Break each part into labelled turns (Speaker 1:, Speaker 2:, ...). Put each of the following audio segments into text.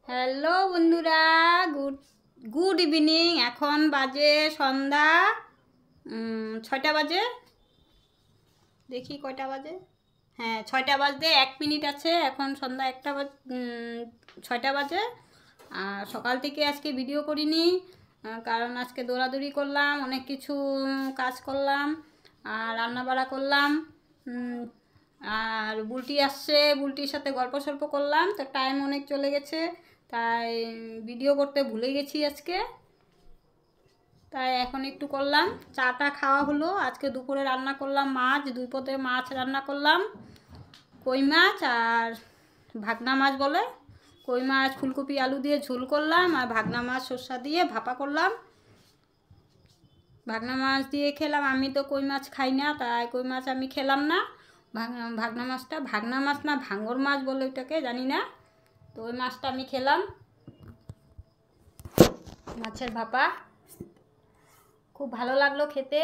Speaker 1: Hello বন্ধুরা, good evening. এখন বাজে সন্ধ্যা 6টা বাজে। দেখি কয়টা বাজে। হ্যাঁ, 6টা বাজতে 1 মিনিট আছে। এখন সন্ধ্যা 6টা বাজে। আর সকাল থেকে আজকে ভিডিও করিনি, কারণ আজকে দৌড়াদৌড়ি করলাম, অনেক কিছু কাজ করলাম আর রান্নাবাড়া করলাম। আর বুলটি আসছে, বুলটির সাথে গল্প সল্প করলাম, তো টাইম অনেক চলে গেছে, তাই ভিডিও করতে ভুলে গেছি আজকে। তাই এখন একটু করলাম, চাটা খাওয়া হলো। আজকে দুপুরে রান্না করলাম মাছ, 2 পদের মাছ রান্না করলাম, কই মাছ আর ভাগনা মাছ বলে। কই মাছ ফুলকপি আলু দিয়ে ঝোল করলাম, আর ভাগনা মাছ সর্ষা দিয়ে ভাপা করলাম। ভাগনা মাছ দিয়ে খেলাম। আমি তো কই মাছ খাই না, তাই কই মাছ আমি খেলাম না। ভাগনা মাছটা, ভাগনা মাছ না ভাঙর মাছ বলে ওইটাকে, জানি না। তো ওই মাছটা আমি খেলাম, মাছের ভাপা। খুব ভালো লাগলো খেতে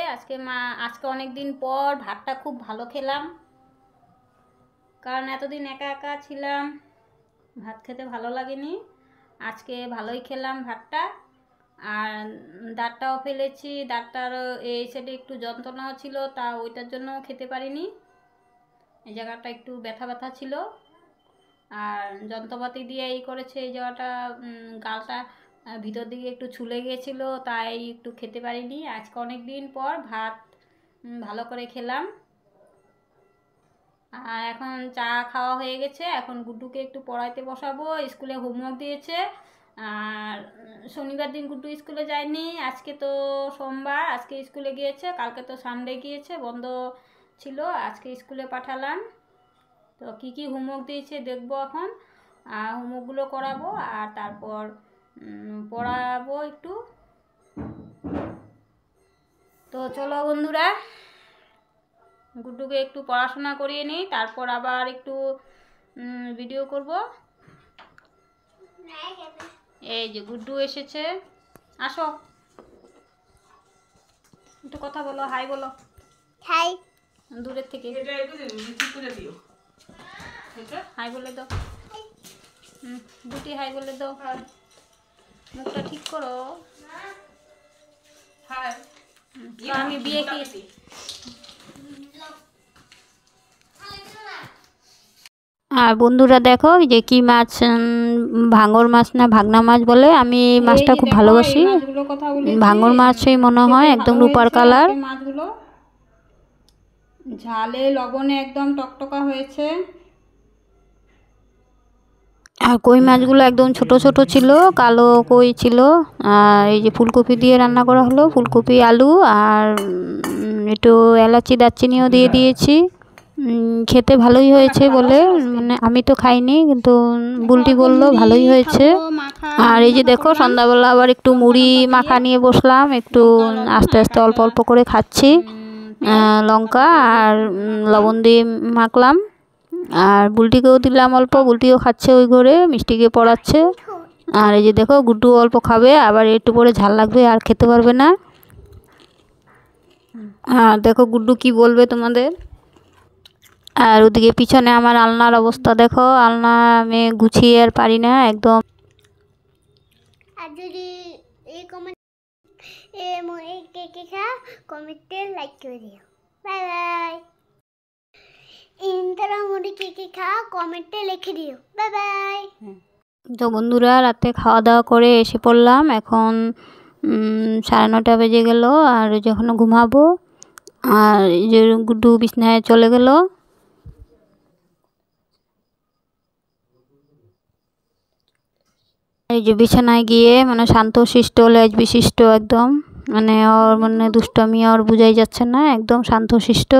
Speaker 1: আজকে অনেক দিন পর ভাতটা খুব ভালো খেলাম, কারণ এতদিন একা একা ছিলাম, ভাত খেতে ভালো লাগেনি। আজকে ভালোই খেলাম ভাতটা। আর দাঁতটাও ফেলেছি, দাঁতটার এই সাইডে একটু যন্ত্রণাও ছিল, তা ওইটার জন্য খেতে পারিনি। এই জায়গাটা একটু ব্যথা ব্যথা ছিল, আর যন্ত্রপাতি দিয়ে এই করেছে এই জায়গাটা, গালটা ভিতর দিকে একটু ছুলে গিয়েছিল, তাই একটু খেতে পারিনি। আজকে অনেক দিন পর ভাত ভালো করে খেলাম। আর এখন চা খাওয়া হয়ে গেছে। এখন গুড্ডুকে একটু পড়াইতে বসাবো, স্কুলে হোমওয়ার্ক দিয়েছে। আর শনিবার দিন গুড্ডু স্কুলে যায়নি, আজকে তো সোমবার, আজকে স্কুলে গিয়েছে। কালকে তো সানডে গিয়েছে, বন্ধ ছিল, আজকে স্কুলে পাঠালাম। তো কি কি হোমওয়ার্ক দিয়েছে দেখবো এখন, আর হোমওয়ার্কগুলো করাবো, আর তারপর পড়াবো একটু। তো চলো বন্ধুরা, গুড্ডুকে একটু পড়াশোনা করিয়ে নিই, তারপর আবার একটু ভিডিও করব। এই যে গুড্ডু এসেছে, আসো একটু কথা বলো, হাই বলো।
Speaker 2: হাই।
Speaker 1: দূরের থেকে হাই বলে দাও। দুটি হাই বলে দাও, মুখটা ঠিক করো। আমি বিয়ে কি আর বন্ধুরা দেখো যে কি মাছ, ভাঙর মাছ না ভাগনা মাছ বলে। আমি মাছটা খুব ভালোবাসি, ভাঙর মাছই মনে হয়, একদম রূপার কালার। মাছগুলো ঝালে লবণে একদম টকটকা হয়েছে। আর কই মাছগুলো একদম ছোট ছোট ছিল, কালো কই ছিল। আর এই যে ফুলকপি দিয়ে রান্না করা হলো, ফুলকপি আলু, আর একটু এলাচি দারচিনিও দিয়ে দিয়েছি। খেতে ভালোই হয়েছে বলে, মানে আমি তো খাইনি, কিন্তু বুলটি বললো ভালোই হয়েছে। আর এই যে দেখো সন্ধ্যাবেলা আবার একটু মুড়ি মাখা নিয়ে বসলাম, একটু আস্তে আস্তে অল্প অল্প করে খাচ্ছি। লঙ্কা আর লবণ দিয়ে মাখলাম, আর বুলটিকেও দিলাম অল্প, বুলটিও খাচ্ছে ওই ঘরে, মিষ্টিকে পড়াচ্ছে। আর এই যে দেখো গুড্ডু অল্প খাবে, আবার একটু পরে ঝাল লাগবে আর খেতে পারবে না। আর দেখো গুড্ডু কি বলবে তোমাদের। আর ওদিকে পিছনে আমার আলনার অবস্থা দেখো, আলনা আমি গুছিয়ে আর পারি না একদম।
Speaker 2: আর যদি এই কমেন্টে লাইক করে দিও। Bye bye. ইন্টারা মুড়ি কে খাও কমেন্টে লিখে দিও। Bye bye.
Speaker 1: তো বন্ধুরা, রাতে খাওয়া দাওয়া করে এসে পড়লাম, এখন 9:30 বেজে গেল, আর যখন ঘুমাবো। আর এই যে গুড্ডু বিছনায় চলে গেল। এই যে বিছানায় গিয়ে মানে শান্তশিষ্ট, লেজ বিশিষ্ট একদম, মানে ওর মানে দুষ্টমি ওর বোঝাই যাচ্ছে না, একদম শান্তশিষ্ট,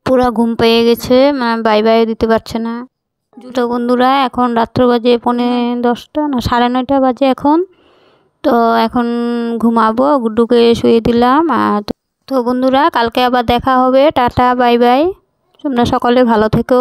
Speaker 1: পুরা ঘুম পেয়ে গেছে, মানে বাই বাই দিতে পারছে না। তো বন্ধুরা, এখন রাত্র বাজে 9:45 না 9:30 বাজে এখন। তো এখন ঘুমাবো, গুড্ডুকে শুয়ে দিলাম। আর তো বন্ধুরা, কালকে আবার দেখা হবে, টাটা বাই বাই। তোমরা সকলে ভালো থেকো।